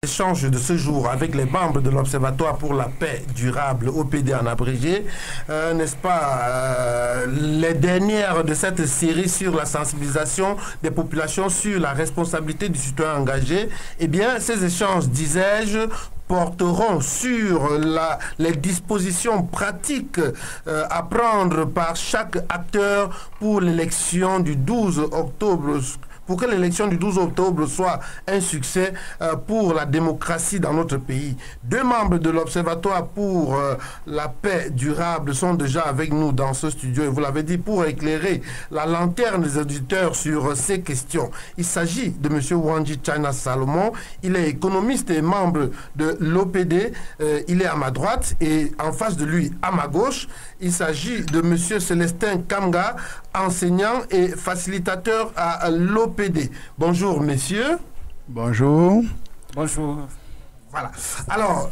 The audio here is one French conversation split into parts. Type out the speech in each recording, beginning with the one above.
Échange de ce jour avec les membres de l'Observatoire pour la paix durable, OPD en abrégé, n'est-ce pas, les dernières de cette série sur la sensibilisation des populations sur la responsabilité du citoyen engagé. Eh bien, ces échanges, disais-je, porteront sur les dispositions pratiques à prendre par chaque acteur pour l'élection du 12 octobre. Pour que l'élection du 12 octobre soit un succès pour la démocratie dans notre pays. Deux membres de l'Observatoire pour la paix durable sont déjà avec nous dans ce studio, et vous l'avez dit, pour éclairer la lanterne des auditeurs sur ces questions. Il s'agit de M. Wanji China Salomon. Il est économiste et membre de l'OPD. Il est à ma droite, et en face de lui, à ma gauche, il s'agit de M. Célestin Kamga, enseignant et facilitateur à l'OPD. Bonjour, messieurs. Bonjour. Bonjour. Voilà. Alors,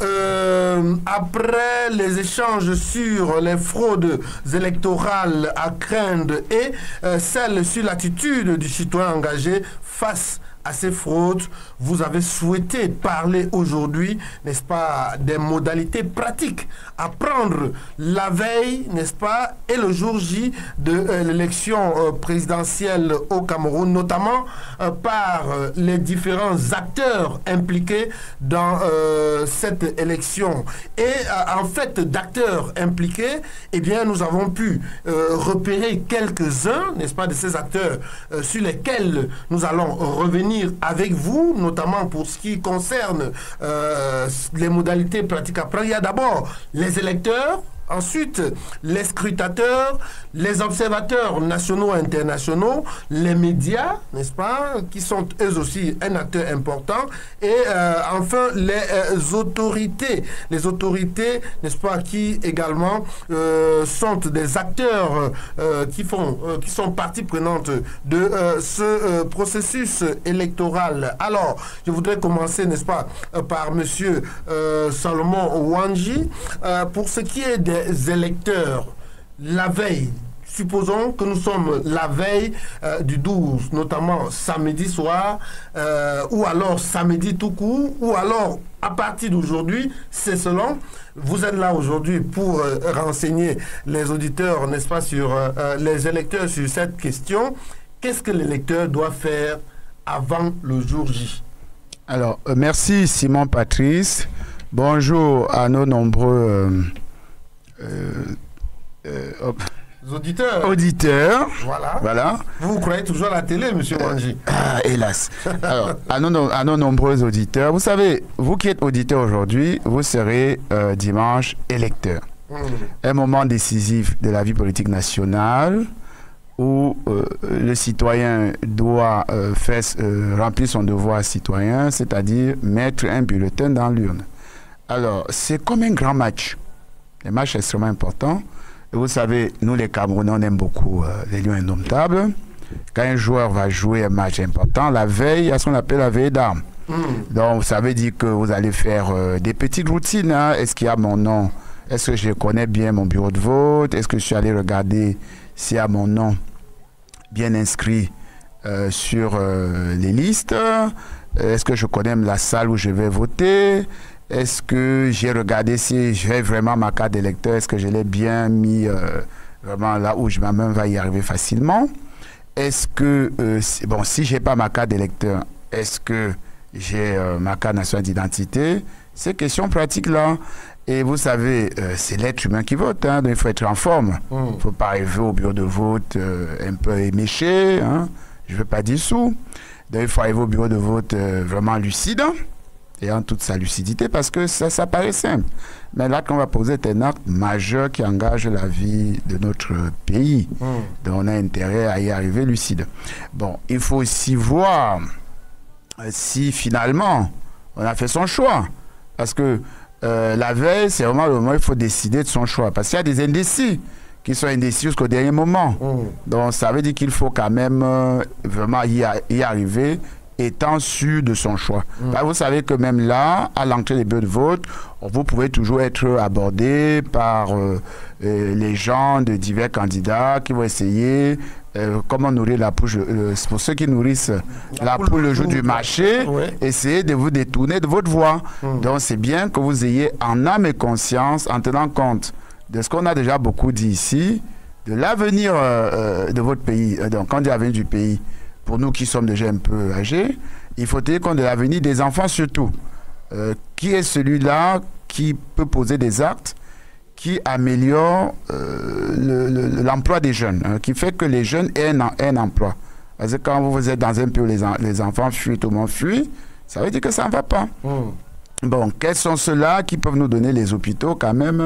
après les échanges sur les fraudes électorales à craindre et celles sur l'attitude du citoyen engagé face à ces fraudes, vous avez souhaité parler aujourd'hui, n'est-ce pas, des modalités pratiques à prendre la veille, n'est-ce pas, et le jour J de l'élection présidentielle au Cameroun, notamment par les différents acteurs impliqués dans cette élection. Et en fait, d'acteurs impliqués, eh bien, nous avons pu repérer quelques-uns, n'est-ce pas, de ces acteurs sur lesquels nous allons revenir avec vous, notamment pour ce qui concerne les modalités pratiques à prendre. Il y a d'abord les électeurs, ensuite les scrutateurs, les observateurs nationaux et internationaux, les médias, n'est-ce pas, qui sont eux aussi un acteur important, et enfin les autorités, n'est-ce pas, qui également sont des acteurs qui sont partie prenante de ce processus électoral. Alors, je voudrais commencer, n'est-ce pas, par monsieur Salomon Wanji, pour ce qui est des électeurs, la veille, supposons que nous sommes la veille du 12, notamment samedi soir, ou alors samedi tout court, ou alors à partir d'aujourd'hui, c'est selon. Vous êtes là aujourd'hui pour renseigner les auditeurs, n'est-ce pas, sur les électeurs sur cette question. Qu'est-ce que l'électeur doit faire avant le jour J? Alors, merci Simon Patrice. Bonjour à nos nombreux auditeurs. Voilà. Vous croyez toujours à la télé, monsieur Wanji? Hélas. Alors, à nos nombreux auditeurs, vous savez, vous qui êtes auditeur aujourd'hui, vous serez dimanche électeur. Un moment décisif de la vie politique nationale où le citoyen doit remplir son devoir citoyen, c'est-à-dire mettre un bulletin dans l'urne. Alors, c'est comme un grand match. Les matchs extrêmement importants. Et vous savez, nous les Camerounais, on aime beaucoup les lions indomptables. Quand un joueur va jouer un match important, la veille, il y a ce qu'on appelle la veille d'armes. Donc, ça veut dire que vous allez faire des petites routines. Hein. Est-ce qu'il y a mon nom? Est-ce que je connais bien mon bureau de vote? Est-ce que je suis allé regarder s'il y a mon nom bien inscrit sur les listes? Est-ce que je connais la salle où je vais voter? Est-ce que j'ai regardé si j'ai vraiment ma carte d'électeur? Est-ce que je l'ai bien mis vraiment là où ma main va y arriver facilement? Est-ce que, bon, si je n'ai pas ma carte d'électeur, est-ce que j'ai ma carte nationale d'identité? Ces questions pratiques-là. Et vous savez, c'est l'être humain qui vote, hein, donc il faut être en forme. Il ne faut pas arriver au bureau de vote un peu éméché, hein, je ne veux pas dire sous. Donc il faut arriver au bureau de vote vraiment lucide, et en toute sa lucidité, parce que ça paraît simple. Mais là, qu'on va poser est un acte majeur qui engage la vie de notre pays. Donc on a intérêt à y arriver lucide. Bon, il faut aussi voir si finalement on a fait son choix. Parce que la veille, c'est vraiment le moment où il faut décider de son choix. Parce qu'il y a des indécis qui sont indécis jusqu'au dernier moment. Donc ça veut dire qu'il faut quand même vraiment y arriver étant sûr de son choix. Vous savez que même là, à l'entrée des bureaux de vote, vous pouvez toujours être abordé par les gens de divers candidats qui vont essayer comment nourrir la poule. Pour ceux qui nourrissent la poule le jour du marché, essayez de vous détourner de votre voix. Donc c'est bien que vous ayez en âme et conscience, en tenant compte de ce qu'on a déjà beaucoup dit ici, de l'avenir de votre pays. Donc quand on dit l'avenir du pays, pour nous qui sommes déjà un peu âgés, il faut tenir compte de l'avenir des enfants surtout. Qui est celui-là qui peut poser des actes qui améliore l'emploi des jeunes, qui fait que les jeunes aient un emploi. Parce que quand vous êtes dans un pays où les enfants fuient, tout le monde fuit, ça veut dire que ça ne va pas. Bon, quels sont ceux-là qui peuvent nous donner les hôpitaux quand même,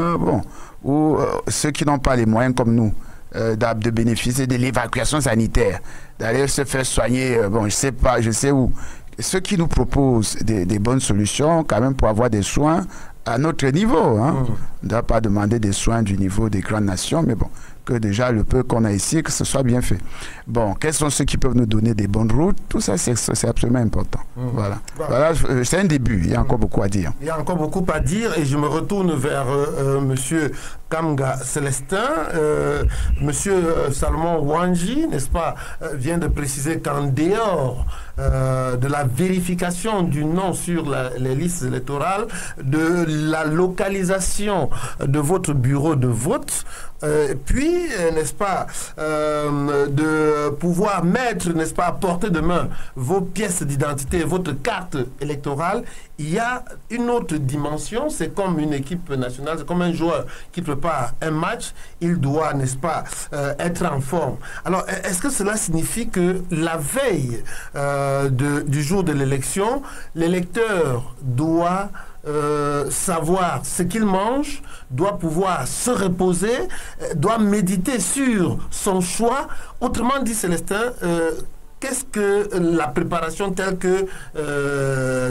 ou ceux qui n'ont pas les moyens comme nous de bénéficier de l'évacuation sanitaire, d'aller se faire soigner, je sais où. Ceux qui nous proposent des bonnes solutions quand même pour avoir des soins à notre niveau. On ne doit pas demander des soins du niveau des grandes nations, mais bon, que déjà le peu qu'on a ici, que ce soit bien fait. Bon, quels sont ceux qui peuvent nous donner des bonnes routes? Tout ça, c'est absolument important. Voilà, c'est un début, il y a encore beaucoup à dire. Il y a encore beaucoup à dire et je me retourne vers monsieur Kamga Célestin. Monsieur Salomon Wanji, n'est-ce pas, vient de préciser qu'en dehors de la vérification du nom sur les listes électorales, de la localisation de votre bureau de vote, puis, n'est-ce pas, de pouvoir mettre, n'est-ce pas, à portée de main vos pièces d'identité, votre carte électorale, il y a une autre dimension, c'est comme une équipe nationale, c'est comme un joueur qui prépare un match, il doit, n'est-ce pas, être en forme. Alors, est-ce que cela signifie que la veille du jour de l'élection, l'électeur doit savoir ce qu'il mange, doit pouvoir se reposer, doit méditer sur son choix? Autrement dit, Célestin, qu'est-ce que la préparation telle que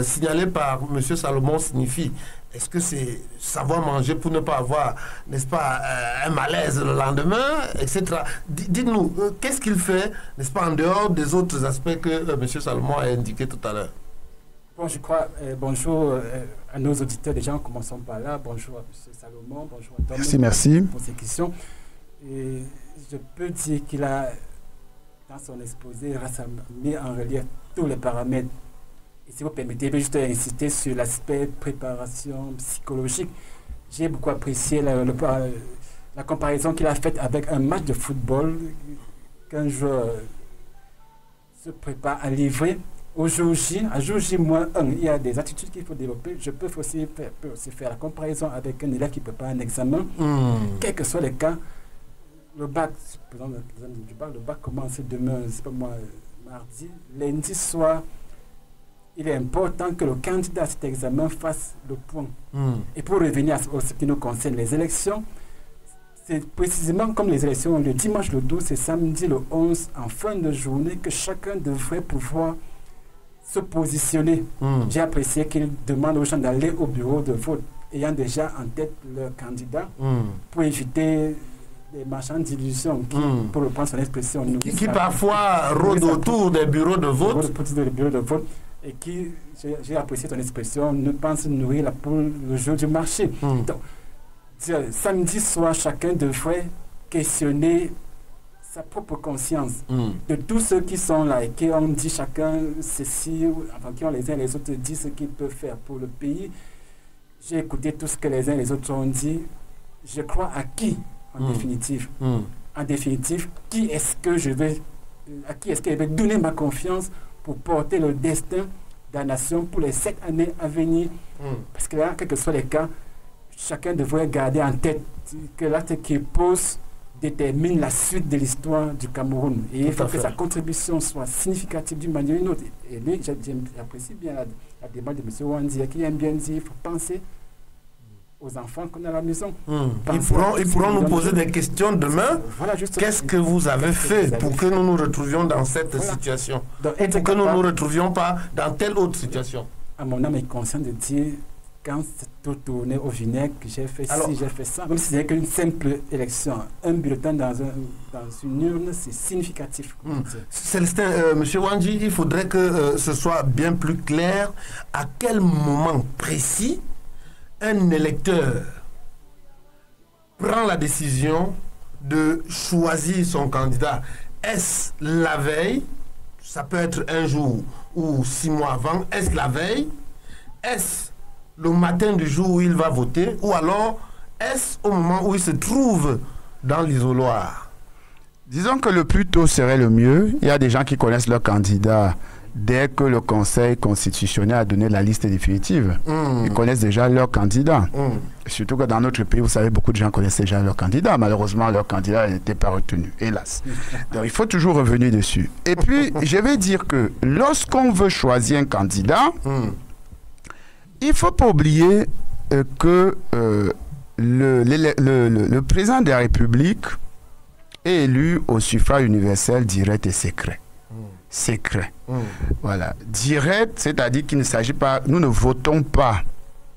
signalée par M. Salomon signifie? Est-ce que c'est savoir manger pour ne pas avoir, n'est-ce pas, un malaise le lendemain, etc. Dites-nous, qu'est-ce qu'il fait, n'est-ce pas, en dehors des autres aspects que M. Salomon a indiqué tout à l'heure? Bon, je crois, bonjour à nos auditeurs, déjà, commençons par là. Bonjour à M. Salomon, bonjour à Tom. Merci. Pour ces questions. Et je peux dire qu'il a, dans son exposé, mis en relief tous les paramètres. Et si vous permettez, je vais juste insister sur l'aspect préparation psychologique. J'ai beaucoup apprécié la comparaison qu'il a faite avec un match de football qu'un joueur se prépare à livrer. Au jour J, à jour J-1, il y a des attitudes qu'il faut développer. Je peux aussi faire la comparaison avec un élève qui prépare un examen. Quel que soit le cas, le bac, par exemple, le bac commence demain, c'est pas moi, mardi. Lundi soir, il est important que le candidat à cet examen fasse le point. Et pour revenir à ce qui nous concerne, les élections, c'est précisément comme les élections le dimanche le 12 et samedi le 11, en fin de journée, que chacun devrait pouvoir se positionner. J'ai apprécié qu'il demande aux gens d'aller au bureau de vote, ayant déjà en tête leur candidat, pour éviter des marchands d'illusions qui, pour reprendre son expression, qui parfois rôdent autour des bureaux de vote. Et qui, j'ai apprécié ton expression, ne pense nourrir la poule le jour du marché. Donc, samedi soir, chacun devrait questionner sa propre conscience de tous ceux qui sont là et qui ont dit chacun ceci, enfin qui ont les uns et les autres dit ce qu'ils peuvent faire pour le pays. J'ai écouté tout ce que les uns et les autres ont dit. Je crois à qui, en définitive? En définitive, à qui est-ce que je vais donner ma confiance pour porter le destin de la nation pour les 7 années à venir? Parce que là, quels que soient les cas, chacun devrait garder en tête que l'acte qu'il pose détermine la suite de l'histoire du Cameroun. Et il faut que sa contribution soit significative d'une manière ou d'une autre. Et lui, j'apprécie bien la démarche de M. Wandia qui aime bien dire qu'il faut penser aux enfants qu'on a à la maison. Ils pourront nous poser des questions demain. Voilà, qu'est-ce que vous avez fait pour que nous nous retrouvions dans cette situation? Donc, pour que nous ne nous retrouvions pas dans telle autre situation. À mon âme est conscient de dire, quand c'est tout tourné au vinaigre, j'ai fait ci, j'ai fait ça. Même si c'est qu'une simple élection, un bulletin dans une urne, c'est significatif. Célestin, M. Wanji, il faudrait que ce soit bien plus clair à quel moment précis un électeur prend la décision de choisir son candidat. Est-ce la veille? Ça peut être un jour ou 6 mois avant. Est-ce la veille? Est-ce le matin du jour où il va voter? Ou alors, est-ce au moment où il se trouve dans l'isoloir? Disons que le plus tôt serait le mieux. Il y a des gens qui connaissent leur candidat dès que le Conseil constitutionnel a donné la liste définitive. Ils connaissent déjà leur candidat. Surtout que dans notre pays, vous savez, beaucoup de gens connaissent déjà leur candidat. Malheureusement, leur candidat n'était pas retenu, hélas. Donc, il faut toujours revenir dessus. Et puis, je vais dire que lorsqu'on veut choisir un candidat, il ne faut pas oublier que le président de la République est élu au suffrage universel direct et secret. Secret. Voilà. Direct, c'est-à-dire qu'il ne s'agit pas, nous ne votons pas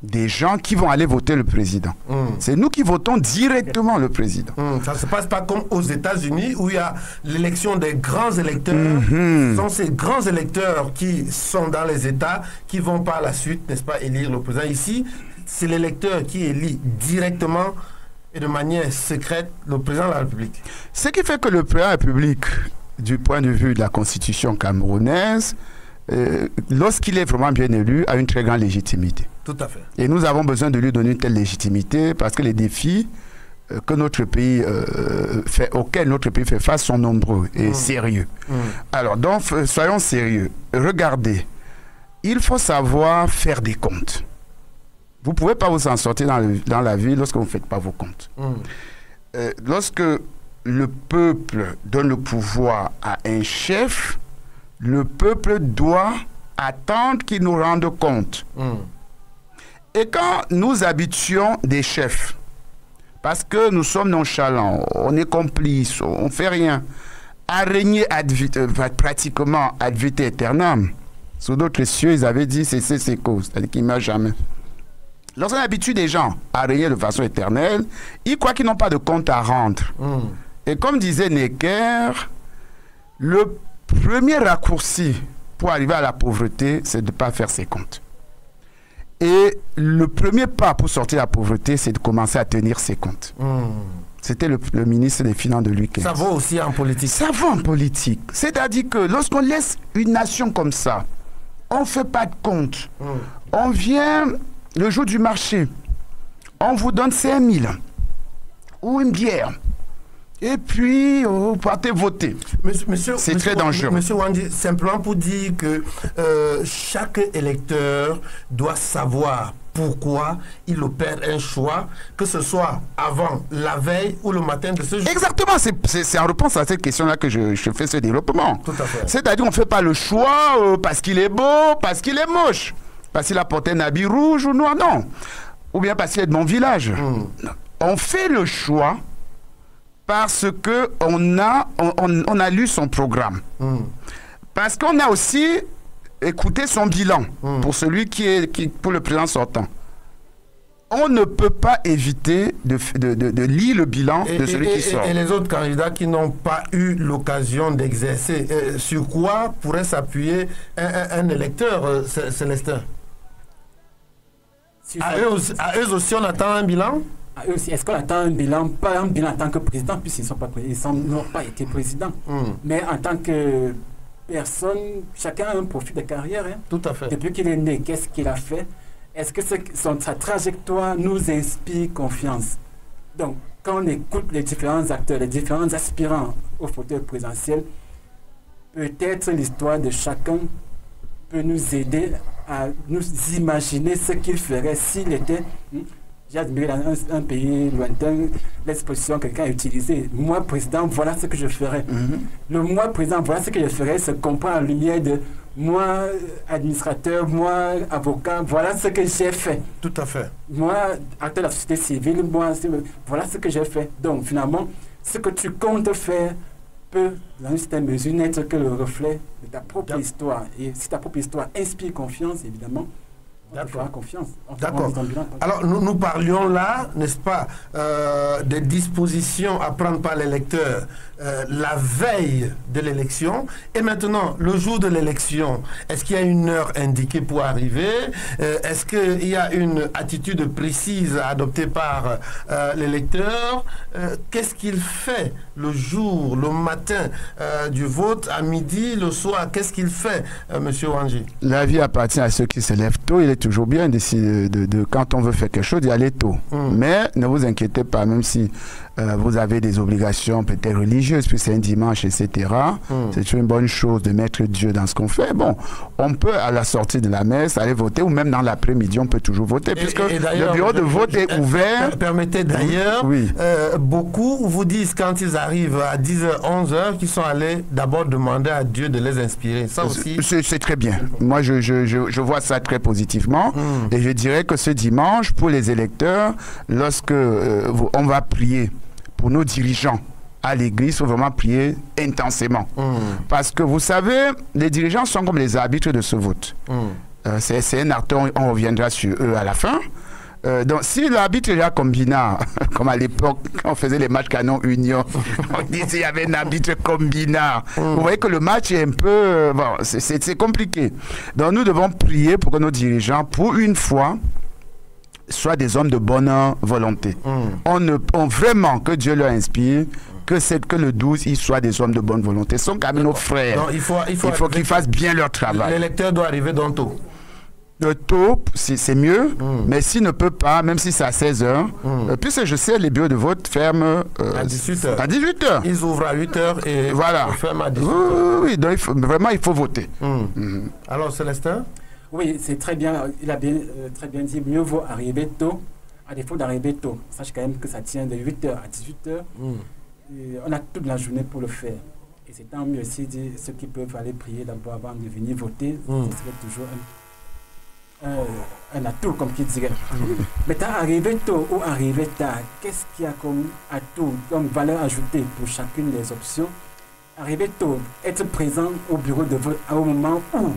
des gens qui vont aller voter le président. C'est nous qui votons directement le président. Ça ne se passe pas comme aux États-Unis où il y a l'élection des grands électeurs. Ce sont ces grands électeurs qui sont dans les États qui vont par la suite, n'est-ce pas, élire le président. Ici, c'est l'électeur qui élit directement et de manière secrète le président de la République. Ce qui fait que le président de la République, du point de vue de la constitution camerounaise, lorsqu'il est vraiment bien élu, a une très grande légitimité. Tout à fait. Et nous avons besoin de lui donner une telle légitimité parce que les défis que notre pays auxquels notre pays fait face sont nombreux et sérieux. Alors, donc, soyons sérieux. Regardez, il faut savoir faire des comptes. Vous ne pouvez pas vous en sortir dans la vie lorsque vous ne faites pas vos comptes. Lorsque le peuple donne le pouvoir à un chef, le peuple doit attendre qu'il nous rende compte. Et quand nous habituons des chefs, parce que nous sommes nonchalants, on est complices, on ne fait rien, à régner pratiquement ad vitam aeternam, sous d'autres cieux, ils avaient dit c'est cause, c'est-à-dire qu'il ne meurt jamais. Lorsqu'on habitue des gens à régner de façon éternelle, ils croient qu'ils n'ont pas de compte à rendre. Et comme disait Necker, le premier raccourci pour arriver à la pauvreté, c'est de ne pas faire ses comptes. Et le premier pas pour sortir de la pauvreté, c'est de commencer à tenir ses comptes. C'était le ministre des Finances de Louis XV. Ça vaut aussi en politique. Ça vaut en politique. C'est-à-dire que lorsqu'on laisse une nation comme ça, on ne fait pas de compte. On vient le jour du marché, on vous donne 5 000 ou une bière. Et puis, vous partez voter. C'est très dangereux. Monsieur Wandi, simplement pour dire que chaque électeur doit savoir pourquoi il opère un choix, que ce soit avant, la veille ou le matin de ce jour. Exactement, c'est en réponse à cette question-là que je fais ce développement. Tout à fait. C'est-à-dire qu'on ne fait pas le choix parce qu'il est beau, parce qu'il est moche, parce qu'il a porté un habit rouge ou noir, non. Ou bien parce qu'il est de mon village. On fait le choix parce qu'on a lu son programme. Parce qu'on a aussi écouté son bilan pour celui pour le président sortant. On ne peut pas éviter de lire le bilan de celui qui sort. Et les autres candidats qui n'ont pas eu l'occasion d'exercer, sur quoi pourrait s'appuyer un électeur, Célestin? À eux aussi, on attend un bilan? Est-ce qu'on attend un bilan, pas un bilan en tant que président, puisqu'ils n'ont pas été présidents, mais en tant que personne, chacun a un profil de carrière. Tout à fait. Depuis qu'il est né, qu'est-ce qu'il a fait? Est-ce que sa trajectoire nous inspire confiance? Donc, quand on écoute les différents acteurs, les différents aspirants au fauteuil présidentiel, peut-être l'histoire de chacun peut nous aider à nous imaginer ce qu'il ferait s'il était... J'ai admiré dans un pays lointain l'expression que quelqu'un a utilisée. Moi, président, voilà ce que je ferais. Le moi, président, voilà ce que je ferais se comprend en lumière de moi, administrateur, moi, avocat, voilà ce que j'ai fait. Tout à fait. Moi, acteur de la société civile, moi, voilà ce que j'ai fait. Donc, finalement, ce que tu comptes faire peut, dans une certaine mesure, n'être que le reflet de ta propre histoire. Et si ta propre histoire inspire confiance, évidemment, On fera confiance. D'accord. Alors, nous parlions là, n'est-ce pas, des dispositions à prendre par l'électeur la veille de l'élection. Et maintenant, le jour de l'élection, est-ce qu'il y a une heure indiquée pour arriver? Est-ce qu'il y a une attitude précise à adopter par l'électeur? Qu'est-ce qu'il fait le jour, le matin du vote, à midi, le soir? Qu'est-ce qu'il fait, Monsieur Wanji? La vie appartient à ceux qui se lèvent tôt. Il est toujours bien de quand on veut faire quelque chose, d'y aller tôt. Mais ne vous inquiétez pas, même si vous avez des obligations peut-être religieuses, puis c'est un dimanche, etc. C'est une bonne chose de mettre Dieu dans ce qu'on fait. Bon, on peut à la sortie de la messe aller voter, ou même dans l'après-midi, on peut toujours voter, puisque le bureau de vote est ouvert. Permettez d'ailleurs, beaucoup vous disent quand ils arrivent à 10h, 11h, qu'ils sont allés d'abord demander à Dieu de les inspirer. Ça aussi... C'est très bien. Moi, je vois ça très positivement. Et je dirais que ce dimanche, pour les électeurs, lorsque on va prier pour nos dirigeants à l'église, il faut vraiment prier intensément. Parce que vous savez, les dirigeants sont comme les arbitres de ce vote. C'est un acteur, on reviendra sur eux à la fin. Donc, si l'arbitre est là combinant, comme à l'époque, quand on faisait les matchs Canon Union, on disait qu'il y avait un arbitre combinant. Vous voyez que le match est un peu... bon, c'est compliqué. Donc, nous devons prier pour que nos dirigeants, pour une fois, soient des hommes de bonne volonté. On vraiment que Dieu leur inspire, que le 12, ils soient des hommes de bonne volonté. Ce sont quand même nos frères. Non, il faut qu'ils fassent bien leur travail. L'électeur doit arriver dans tôt. Le taux, c'est mieux, mais s'il ne peut pas, même si c'est à 16h, puisque je sais, les bureaux de vote ferment à 18h. À 18h. Ils ouvrent à 8h et voilà. Ferment à 18h. Oui, donc vraiment, il faut voter. Alors, Célestin? Oui, c'est très bien. Il a très bien dit, mieux vaut arriver tôt, à défaut d'arriver tôt. Sache quand même que ça tient de 8h à 18h. On a toute la journée pour le faire. Et c'est tant mieux aussi, ceux qui peuvent aller prier d'abord avant de venir voter, ce serait toujours un atout, comme qui dirait. Maintenant, arriver tôt ou arriver tard, qu'est-ce qu'il y a comme atout, comme valeur ajoutée pour chacune des options? Arriver tôt, être présent au bureau de vote au moment où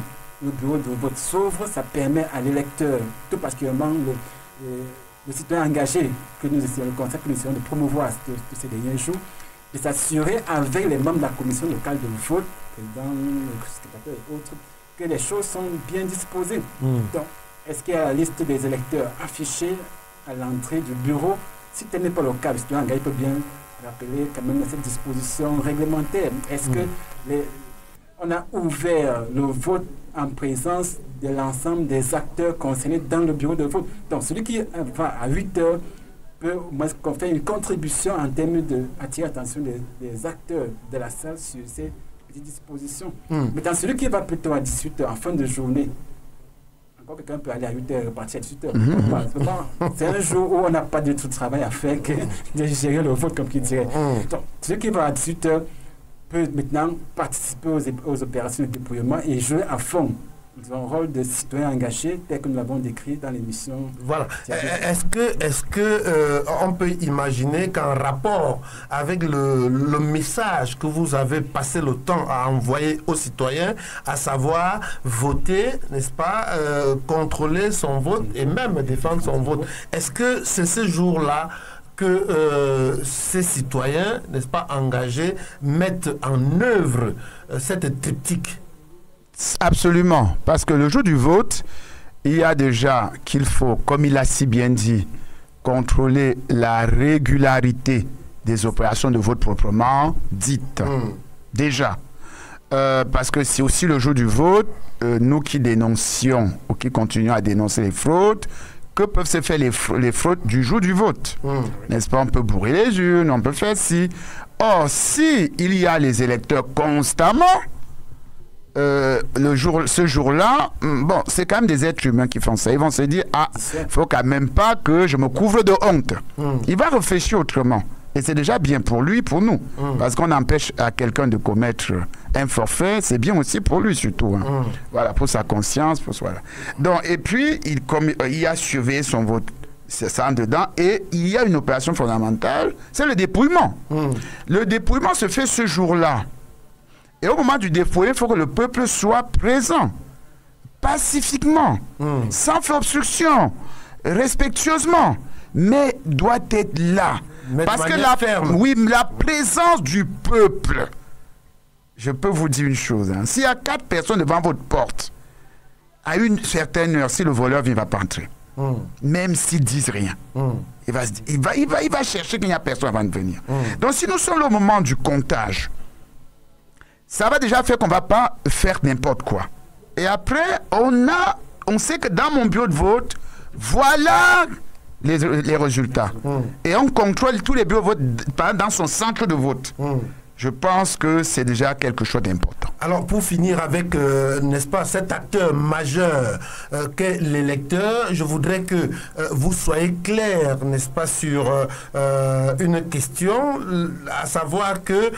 le bureau de vote s'ouvre, ça permet à l'électeur, tout particulièrement le citoyen engagé, que nous essayons, le concept que nous essayons de promouvoir ces derniers jours, de s'assurer avec les membres de la commission locale de vote, président, le secrétaire et autres, que les choses sont bien disposées. Donc, est-ce qu'il y a la liste des électeurs affichée à l'entrée du bureau? Si tel n'est pas le cas, le citoyen engagé peut bien rappeler quand même cette disposition réglementaire. Est-ce que on a ouvert le vote en présence de l'ensemble des acteurs concernés dans le bureau de vote? Donc, celui qui va à 8h peut faire une contribution en termes d'attirer l'attention des acteurs de la salle sur ces dispositions. Mais dans celui qui va plutôt à 18h, en fin de journée, encore quelqu'un peut aller à 8h et repartir à 18h. C'est un jour où on n'a pas du tout de travail à faire que de gérer le vote, comme qui dirait. Donc, celui qui va à 18h peut maintenant participer aux opérations de dépouillement et jouer à fond un rôle de citoyen engagé tel que nous l'avons décrit dans l'émission. Voilà. Est-ce que on peut imaginer qu'en rapport avec le message que vous avez passé le temps à envoyer aux citoyens, à savoir voter, n'est-ce pas, contrôler son vote et même défendre son vote, est-ce que c'est ce jour-là que ces citoyens, n'est-ce pas, engagés, mettent en œuvre cette triptyque? Absolument, parce que le jour du vote, il y a déjà qu'il faut, comme il a si bien dit, contrôler la régularité des opérations de vote proprement dites. Déjà. Parce que c'est aussi le jour du vote, nous qui dénoncions ou qui continuons à dénoncer les fraudes, que peuvent se faire les fraudes du jour du vote? N'est-ce pas? On peut bourrer les urnes, on peut faire ci. Or, si il y a les électeurs constamment, ce jour-là, bon, c'est quand même des êtres humains qui font ça. Ils vont se dire, ah, il faut quand même pas que je me couvre de honte. Il va réfléchir autrement. Et c'est déjà bien pour lui, pour nous. Parce qu'on empêche à quelqu'un de commettre un forfait, c'est bien aussi pour lui surtout. Voilà, pour sa conscience, pour voilà. Donc, et puis, il a surveillé son vote. C'est ça en dedans. Et il y a une opération fondamentale, c'est le dépouillement. Le dépouillement se fait ce jour-là. Et au moment du dépouillement, il faut que le peuple soit présent. pacifiquement, sans faire obstruction, respectueusement, mais doit être là. Mais parce que la présence du peuple, je peux vous dire une chose, hein, s'il y a 4 personnes devant votre porte, à une certaine heure, si le voleur vient, il ne va pas entrer. Même s'ils disent rien. Il va chercher qu'il n'y a personne avant de venir. Donc si nous sommes au moment du comptage, ça va déjà faire qu'on ne va pas faire n'importe quoi. Et après, on sait que dans mon bureau de vote, voilà les résultats. Et on contrôle tous les bureaux de vote dans son centre de vote. Je pense que c'est déjà quelque chose d'important. Alors, pour finir avec, n'est-ce pas, cet acteur majeur qu'est l'électeur, je voudrais que vous soyez clair, n'est-ce pas, sur une question, à savoir que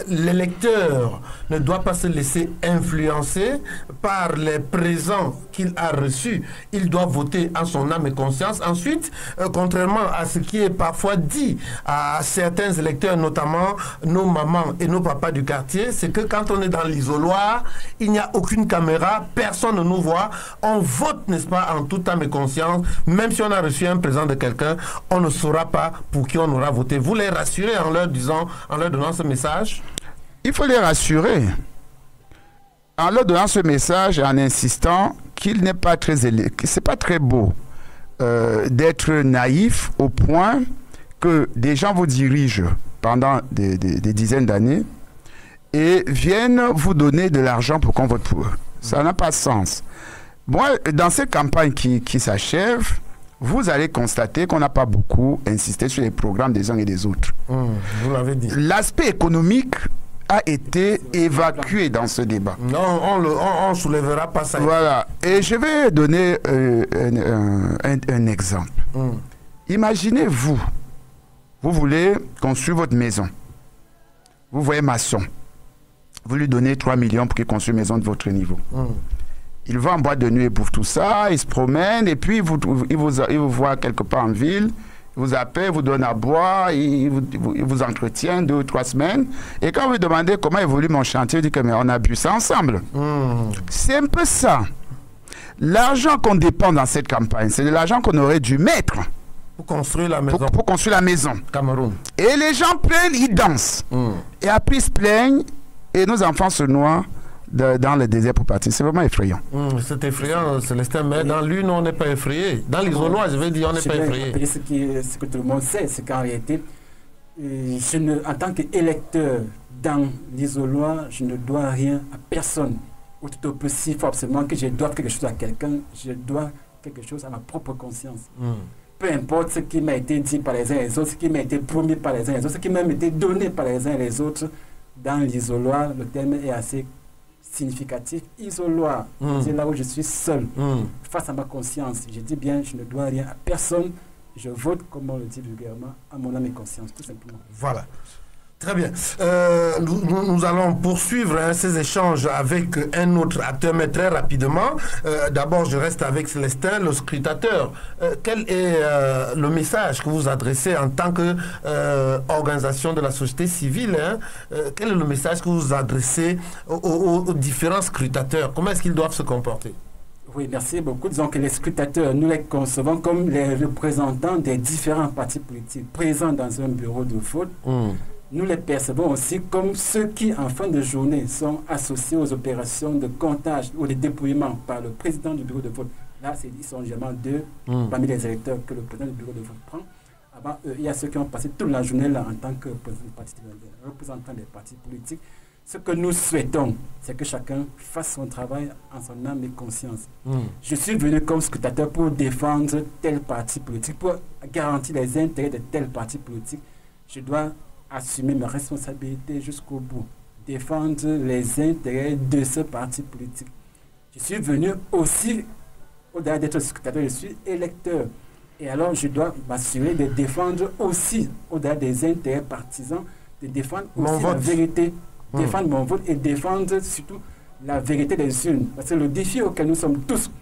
l'électeur ne doit pas se laisser influencer par les présents qu'il a reçus. Il doit voter en son âme et conscience. Ensuite, contrairement à ce qui est parfois dit à certains électeurs, notamment nos mamans et nos papas du quartier, c'est que quand on est dans l'isoloir, il n'y a aucune caméra, personne ne nous voit, on vote, n'est-ce pas, en toute âme et conscience, même si on a reçu un présent de quelqu'un, on ne saura pas pour qui on aura voté. Vous les rassurez en leur donnant ce message? Il faut les rassurer en leur donnant ce message et en insistant qu'il n'est pas c'est pas très beau d'être naïf au point que des gens vous dirigent pendant des dizaines d'années et viennent vous donner de l'argent pour qu'on vote pour eux. Ça n'a pas de sens. Moi, dans cette campagne qui s'achève, vous allez constater qu'on n'a pas beaucoup insisté sur les programmes des uns et des autres. Vous l'avez dit. L'aspect économique a été évacué dans ce débat. Non, on ne soulèvera pas ça. Voilà. Et je vais donner un exemple. Imaginez, vous voulez construire votre maison. Vous voyez maçon. Vous lui donnez 3 millions pour qu'il construise une maison de votre niveau. Il va en boîte de nuit pour tout ça, il se promène, et puis il vous voit quelque part en ville, il vous appelle, vous donne à boire, il vous entretient 2 ou 3 semaines. Et quand vous lui demandez comment évolue mon chantier, il dit que mais on a bu ça ensemble. C'est un peu ça. L'argent qu'on dépense dans cette campagne, c'est de l'argent qu'on aurait dû mettre pour construire la maison. Pour construire la maison. Cameroun. Et les gens prennent, ils dansent. Et après ils se plaignent et nos enfants se noient dans le désert pour partir. C'est vraiment effrayant. C'est effrayant, Célestin, mais dans l'une, on n'est pas effrayé. Dans l'isoloir, je vais dire, on n'est pas effrayé. Ce que tout le monde sait, c'est qu'en réalité, en tant qu'électeur dans l'isoloir, je ne dois rien à personne. Ou tout au plus, si forcément que je dois quelque chose à quelqu'un, je dois quelque chose à ma propre conscience. Peu importe ce qui m'a été dit par les uns et les autres, ce qui m'a été promis par les uns et les autres, ce qui m'a été donné par les uns et les autres, dans l'isoloir, le terme est assez significatif. Isoloir, c'est là où je suis seul, face à ma conscience. Je dis bien, je ne dois rien à personne. Je vote, comme on le dit vulgairement, à mon âme et conscience, tout simplement. Voilà. Très bien. Nous allons poursuivre ces échanges avec un autre acteur, mais très rapidement. D'abord, je reste avec Célestin, le scrutateur. Quel est le message que vous adressez en tant qu'organisation de la société civile? Quel est le message que vous adressez aux différents scrutateurs? Comment est-ce qu'ils doivent se comporter? Oui, merci beaucoup. Disons que les scrutateurs, nous les concevons comme les représentants des différents partis politiques présents dans un bureau de vote. Nous les percevons aussi comme ceux qui, en fin de journée, sont associés aux opérations de comptage ou de dépouillement par le président du bureau de vote. Là, ils sont généralement 2 parmi les électeurs que le président du bureau de vote prend. Avant eux, il y a ceux qui ont passé toute la journée là en tant que représentant des partis politiques. Ce que nous souhaitons, c'est que chacun fasse son travail en son âme et conscience. Je suis venu comme scrutateur pour défendre tel parti politique, pour garantir les intérêts de tel parti politique. Je dois assumer mes responsabilités jusqu'au bout, défendre les intérêts de ce parti politique. Je suis venu aussi, au-delà d'être scrutateur, je suis électeur. Et alors, je dois m'assurer de défendre aussi, au-delà des intérêts partisans, de défendre aussi la vérité, défendre mon vote et défendre surtout la vérité des urnes. Parce que le défi auquel nous sommes tous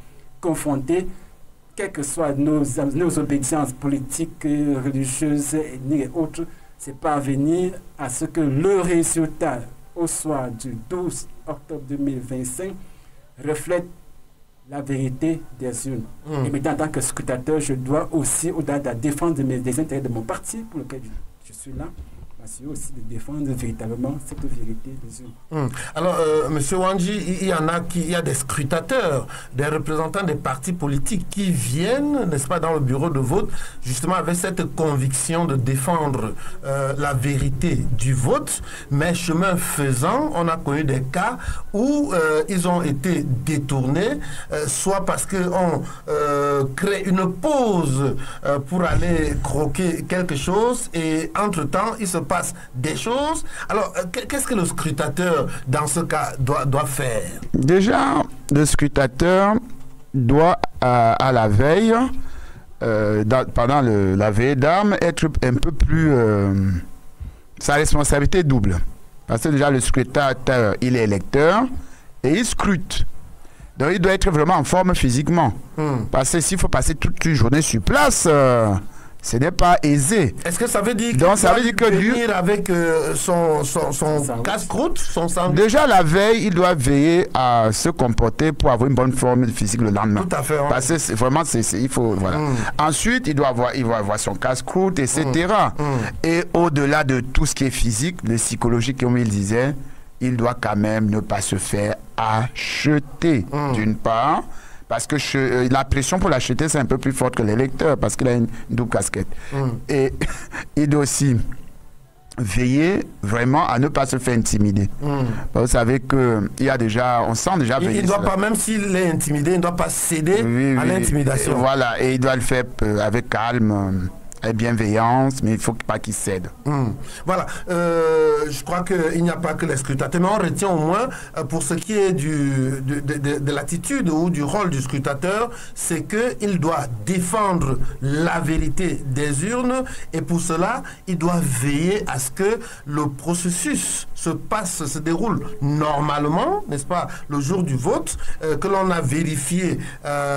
confrontés, quelles que soient nos obédiences politiques, religieuses, ethniques et autres, c'est parvenir à ce que le résultat au soir du 12 octobre 2025 reflète la vérité des urnes. Et maintenant, en tant que scrutateur, je dois aussi, au-delà de la défense des intérêts de mon parti, pour lequel je suis là, m'assurer aussi de défendre véritablement cette vérité des urnes. Alors, M. Wanji, il y a des scrutateurs, des représentants des partis politiques qui viennent, n'est-ce pas, dans le bureau de vote, justement avec cette conviction de défendre la vérité du vote, mais chemin faisant, on a connu des cas où ils ont été détournés, soit parce qu'on crée une pause pour aller croquer quelque chose, et entre-temps, il se passe des choses. Alors, qu'est-ce que le scrutateur, dans ce cas, doit faire? Déjà, le scrutateur doit, à la veille, pendant la veille d'armes, être un peu plus... sa responsabilité est double. Parce que déjà, le scrutateur, il est électeur et il scrute. Donc, il doit être vraiment en forme physiquement. Parce que s'il faut passer toute une journée sur place... ce n'est pas aisé. Est-ce que ça veut dire qu'il doit venir avec son casse-croûte, son sandwich? Déjà la veille, il doit veiller à se comporter pour avoir une bonne forme physique le lendemain. Tout à fait. Parce que vraiment, il faut... Voilà. Ensuite, il va avoir son casse-croûte, etc. Et au-delà de tout ce qui est physique, le psychologique, comme il disait, il doit quand même ne pas se faire acheter, d'une part. Parce que la pression pour l'acheter, c'est un peu plus forte que l'électeur, parce qu'il a une double casquette. Et il doit aussi veiller vraiment à ne pas se faire intimider. Vous savez qu'il y a déjà, on sent déjà... Il ne doit pas, même s'il est intimidé, il ne doit pas céder à l'intimidation. Voilà, et il doit le faire avec calme. Et bienveillance, mais il ne faut pas qu'il cède. Voilà, je crois qu'il n'y a pas que les scrutateurs, mais on retient au moins, pour ce qui est de l'attitude ou du rôle du scrutateur, c'est qu'il doit défendre la vérité des urnes, et pour cela, il doit veiller à ce que le processus se déroule normalement, n'est-ce pas, le jour du vote, que l'on a vérifié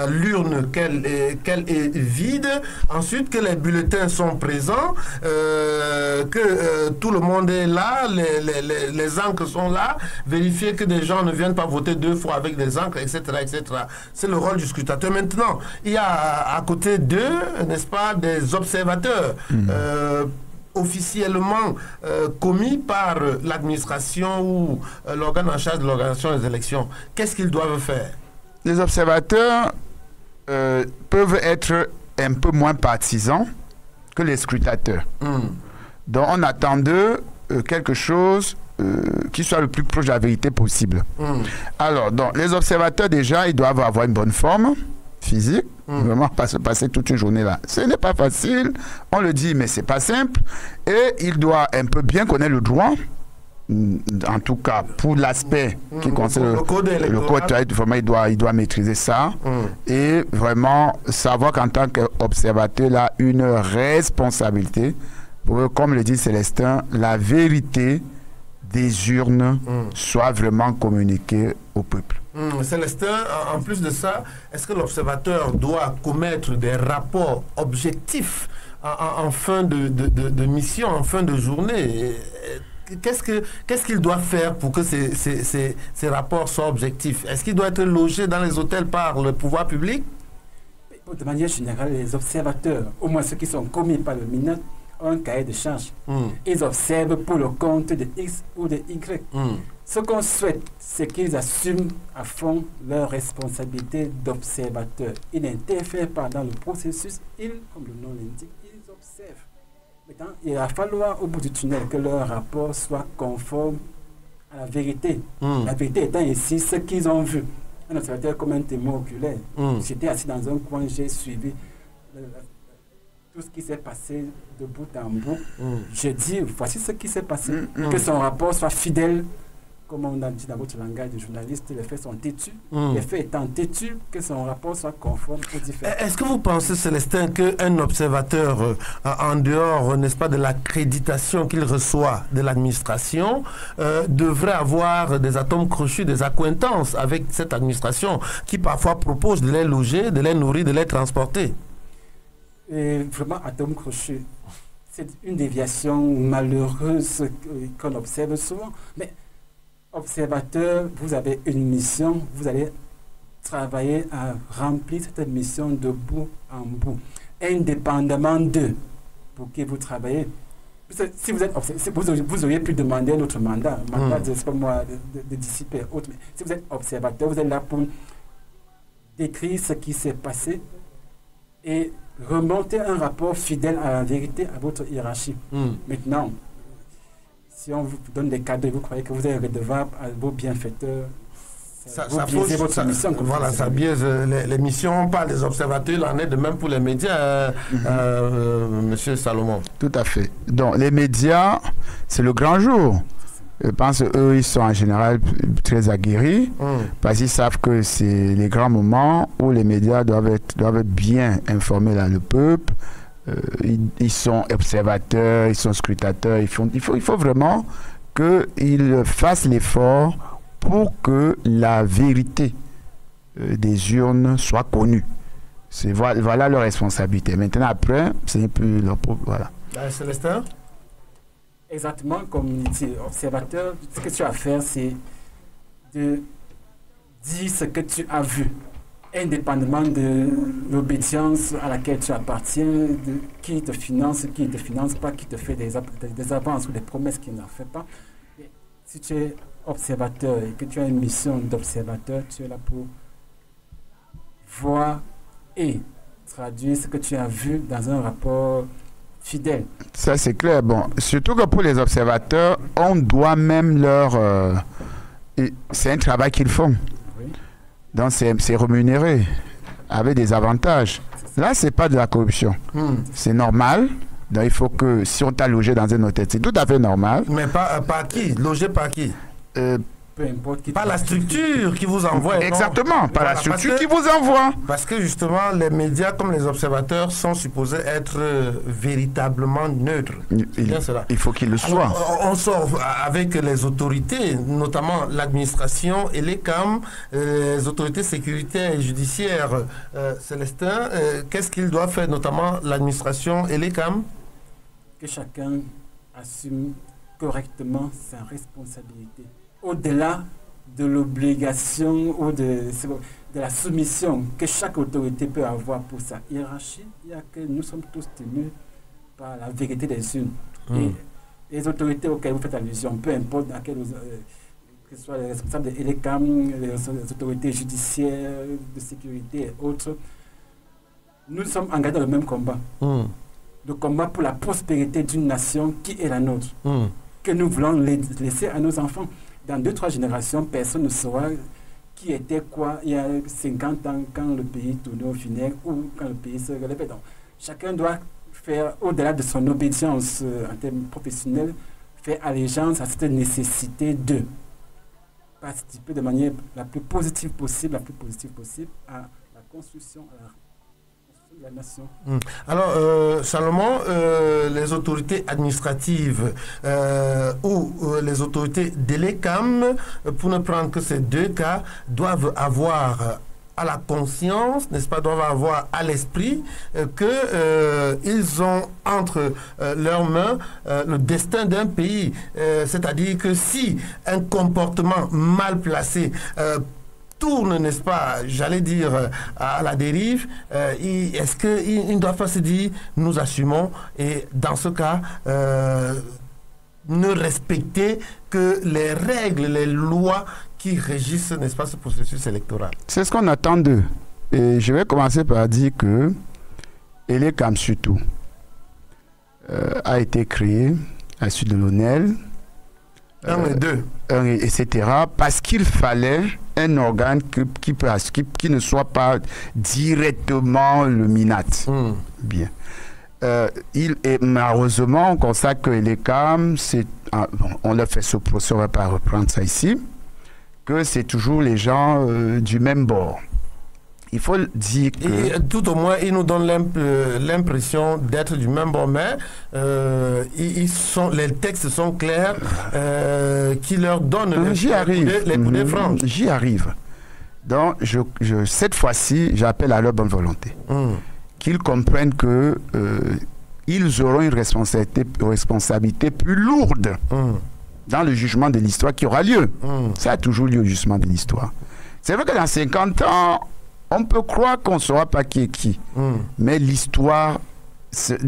l'urne, qu'elle est vide, ensuite que les bulletins sont présents, que tout le monde est là, les encres sont là, vérifier que des gens ne viennent pas voter 2 fois avec des encres, etc. etc. C'est le rôle du scrutateur. Maintenant, il y a à côté d'eux, n'est-ce pas, des observateurs officiellement commis par l'administration ou l'organe en charge de l'organisation des élections. Qu'est-ce qu'ils doivent faire? Les observateurs peuvent être un peu moins partisans que les scrutateurs. Donc on attend d'eux quelque chose qui soit le plus proche de la vérité possible. Alors, donc, les observateurs, déjà, ils doivent avoir une bonne forme physique, vraiment pas se passer toute une journée là. Ce n'est pas facile, on le dit, mais c'est pas simple. Et il doit un peu bien connaître le droit, en tout cas pour l'aspect qui concerne le code, vraiment il doit maîtriser ça et vraiment savoir qu'en tant qu'observateur il a une responsabilité pour, comme le dit Célestin, la vérité des urnes soit vraiment communiquée au peuple. Célestin, en plus de ça, est-ce que l'observateur doit commettre des rapports objectifs en fin de mission, en fin de journée? Qu'est-ce qu'il doit faire pour que ces rapports soient objectifs? Est-ce qu'il doit être logé dans les hôtels par le pouvoir public? De manière générale, les observateurs, au moins ceux qui sont commis par le MINUT, ont un cahier de charge. Ils observent pour le compte de X ou de Y. Ce qu'on souhaite, c'est qu'ils assument à fond leur responsabilité d'observateur. Ils n'interfèrent pas dans le processus, comme le nom l'indique, ils observent. Maintenant, il va falloir au bout du tunnel que leur rapport soit conforme à la vérité. La vérité étant ici ce qu'ils ont vu. Un observateur comme un témoin oculaire. J'étais assis dans un coin, j'ai suivi tout ce qui s'est passé de bout en bout. Je dis, voici ce qui s'est passé. Que son rapport soit fidèle, comme on a dit dans votre langage de journaliste, les faits sont têtus. Les faits étant têtus, que son rapport soit conforme aux différents. Est-ce que vous pensez, Célestin, qu'un observateur, en dehors, n'est-ce pas, de l'accréditation qu'il reçoit de l'administration, devrait avoir des atomes crochus, des accointances avec cette administration qui parfois propose de les loger, de les nourrir, de les transporter? Et vraiment, atome crochet, c'est une déviation malheureuse qu'on observe souvent. Mais observateur, vous avez une mission, vous allez travailler à remplir cette mission de bout en bout, indépendamment d'eux, pour que vous travaillez. Si vous êtes, vous auriez pu demander un autre mandat, c'est pas moi, de dissiper autre, mais si vous êtes observateur, vous êtes là pour décrire ce qui s'est passé et remonter un rapport fidèle à la vérité à votre hiérarchie. Maintenant, si on vous donne des cadeaux et vous croyez que vous êtes redevable à vos bienfaiteurs, ça biaise les missions. On parle des observateurs, il en est de même pour les médias, Monsieur Salomon. Tout à fait. Donc, les médias, c'est le grand jour. Je pense qu'eux, ils sont en général très aguerris parce qu'ils savent que c'est les grands moments où les médias doivent être bien informés dans le peuple. Ils sont observateurs, ils sont scrutateurs. Il faut vraiment qu'ils fassent l'effort pour que la vérité des urnes soit connue. Voilà leur responsabilité. Maintenant, après, ce n'est plus leur propre. Voilà. Célestin? Exactement, comme dit observateur, ce que tu as à faire, c'est de dire ce que tu as vu, indépendamment de l'obédience à laquelle tu appartiens, de qui te finance pas, qui te fait des avances ou des promesses qu'il n'en fait pas. Et si tu es observateur et que tu as une mission d'observateur, tu es là pour voir et traduire ce que tu as vu dans un rapport fidèle. Ça, c'est clair. Bon, surtout que pour les observateurs, on doit même leur... c'est un travail qu'ils font. Oui. Donc, c'est rémunéré avec des avantages. Là, c'est pas de la corruption. C'est normal. Donc, il faut que si on t'a logé dans un hôtel, c'est tout à fait normal. Mais par qui? Logé par qui? Peu importe. Pas la structure qui vous envoie. Exactement, pas la structure qui vous envoie. Parce que justement, les médias comme les observateurs sont supposés être véritablement neutres. Il faut qu'ils le soient. Alors, on sort avec les autorités, notamment l'administration et les CAM, les autorités sécuritaires et judiciaires. Célestin, qu'est-ce qu'ils doivent faire, notamment l'administration et les CAM? Que chacun assume correctement sa responsabilité. Au-delà de l'obligation ou de la soumission que chaque autorité peut avoir pour sa hiérarchie, il y a que nous sommes tous tenus par la vérité des urnes. Et les autorités auxquelles vous faites allusion, peu importe dans quelle, que ce soit les responsables de l'ELECAM, les autorités judiciaires, de sécurité et autres, nous sommes engagés dans le même combat. Le combat pour la prospérité d'une nation qui est la nôtre, que nous voulons laisser à nos enfants. Dans 2-3 générations, personne ne saura qui était quoi il y a 50 ans quand le pays tournait au vinaigre ou quand le pays se relevait. Donc, chacun doit faire, au-delà de son obédience en termes professionnels, faire allégeance à cette nécessité de participer de manière la plus positive possible à la construction, de la nation. Alors, Salomon, les autorités administratives ou les autorités de l'ECAM, pour ne prendre que ces deux cas, doivent avoir à la conscience, n'est-ce pas, doivent avoir à l'esprit qu'ils ont entre leurs mains le destin d'un pays. C'est-à-dire que si un comportement mal placé tourne, n'est-ce pas, j'allais dire, à la dérive, est-ce qu'il ne doit pas se dire, nous assumons, et dans ce cas, ne respecter que les règles, les lois qui régissent, n'est-ce pas, ce processus électoral? C'est ce qu'on attend d'eux. Et je vais commencer par dire que l'ELECAM surtout a été créé à la suite de l'ONEL, 1 et 2, etc., parce qu'il fallait un organe qui ne soit pas directement le MINAT. Bien. Et malheureusement, on constate que l'ELECAM, on leur fait ce procès, on ne va pas reprendre ça ici, que c'est toujours les gens du même bord. Il faut dire que... Et, tout au moins, ils nous donnent l'impression d'être du même bord, mais les textes sont clairs, qui leur donnent les coups de franges. J'y arrive. Donc, cette fois-ci, j'appelle à leur bonne volonté. Qu'ils comprennent que ils auront une responsabilité plus lourde dans le jugement de l'histoire qui aura lieu. Ça a toujours lieu au jugement de l'histoire. C'est vrai que dans 50 ans, on peut croire qu'on ne saura pas qui est qui. Mais l'histoire,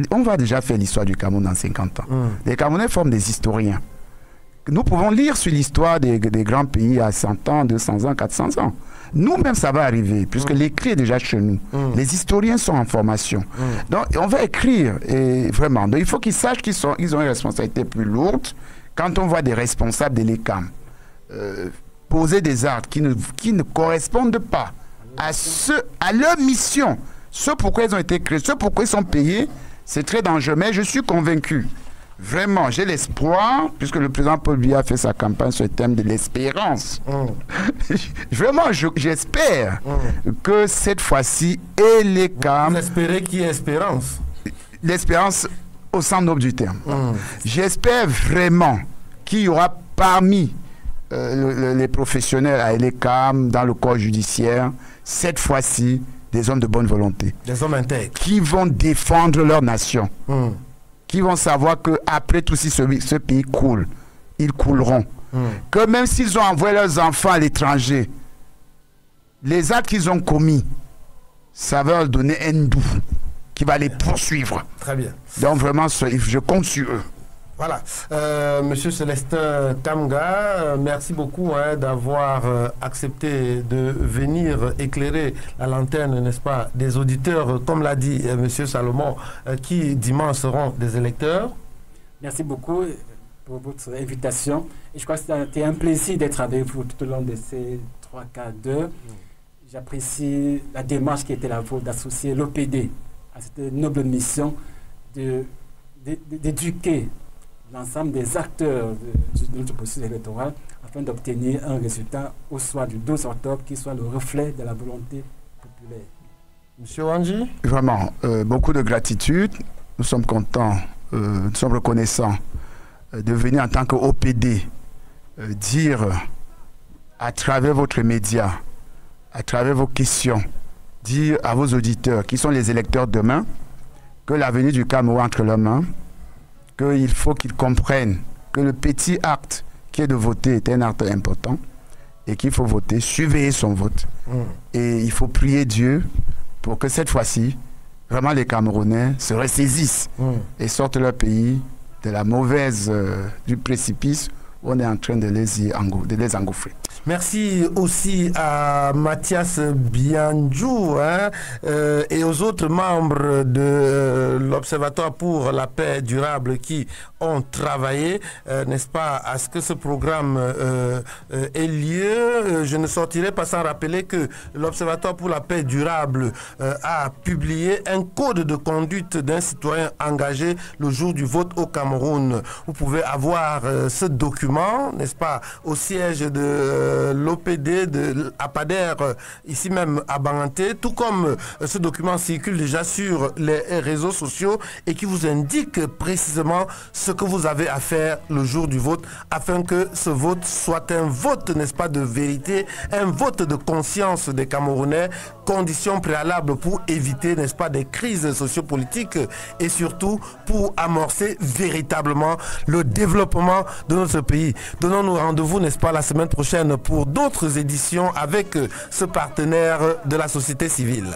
on va déjà faire l'histoire du Cameroun dans 50 ans. Les Camerounais forment des historiens. Nous pouvons lire sur l'histoire des grands pays à 100 ans, 200 ans, 400 ans. Nous-mêmes, ça va arriver, puisque l'écrit est déjà chez nous. Les historiens sont en formation. Donc, on va écrire, et vraiment. Donc, il faut qu'ils sachent qu'ils ont une responsabilité plus lourde quand on voit des responsables de l'ECAM poser des actes qui ne correspondent pas à leur mission. Ce pourquoi ils ont été créés, ce pourquoi ils sont payés, c'est très dangereux. Mais je suis convaincu. Vraiment, j'ai l'espoir, puisque le président Paul Biya a fait sa campagne sur le thème de l'espérance. Vraiment, j'espère que cette fois-ci, et les CAM... Vous espérez qu'il y ait espérance? L'espérance au sens noble du terme. J'espère vraiment qu'il y aura parmi les professionnels à l'ECAM, dans le corps judiciaire, cette fois-ci, des hommes de bonne volonté. Des hommes intègres. Qui vont défendre leur nation. Qui vont savoir qu'après tout, si ce pays coule, ils couleront. Que même s'ils ont envoyé leurs enfants à l'étranger, les actes qu'ils ont commis, ça va leur donner un doux qui va les poursuivre. Très bien. Donc vraiment, je compte sur eux. Voilà. Monsieur Célestin Kamga, merci beaucoup d'avoir accepté de venir éclairer la lanterne, n'est-ce pas, des auditeurs, comme l'a dit Monsieur Salomon, qui dimanche seront des électeurs. Merci beaucoup pour votre invitation. Et je crois que c'était un plaisir d'être avec vous tout au long de ces 3 quarts d'heure. J'apprécie la démarche qui était la vôtre d'associer l'OPD à cette noble mission d'éduquer l'ensemble des acteurs de notre processus électoral afin d'obtenir un résultat au soir du 12 octobre qui soit le reflet de la volonté populaire. Monsieur Wanji? Vraiment, beaucoup de gratitude. Nous sommes contents, nous sommes reconnaissants de venir en tant qu'OPD dire à travers votre média, à travers vos questions, dire à vos auditeurs qui sont les électeurs demain que l'avenir du Cameroun entre leurs mains, qu'il faut qu'ils comprennent que le petit acte qui est de voter est un acte important et qu'il faut voter, surveiller son vote. Et il faut prier Dieu pour que cette fois-ci, vraiment les Camerounais se ressaisissent et sortent leur pays de la mauvaise, du précipice où on est en train de les engouffrer. Merci aussi à Mathias Bianjou et aux autres membres de l'Observatoire pour la paix durable qui ont travaillé, n'est-ce pas, à ce que ce programme ait lieu. Je ne sortirai pas sans rappeler que l'Observatoire pour la paix durable a publié un code de conduite d'un citoyen engagé le jour du vote au Cameroun. Vous pouvez avoir ce document, n'est-ce pas, au siège de l'OPD de APADER, ici même à Banganté, tout comme ce document circule déjà sur les réseaux sociaux et qui vous indique précisément ce que vous avez à faire le jour du vote afin que ce vote soit un vote, n'est-ce pas, de vérité, un vote de conscience des Camerounais, condition préalable pour éviter, n'est-ce pas, des crises sociopolitiques et surtout pour amorcer véritablement le développement de notre pays. Donnons-nous rendez-vous, n'est-ce pas, la semaine prochaine pour d'autres éditions avec ce partenaire de la société civile.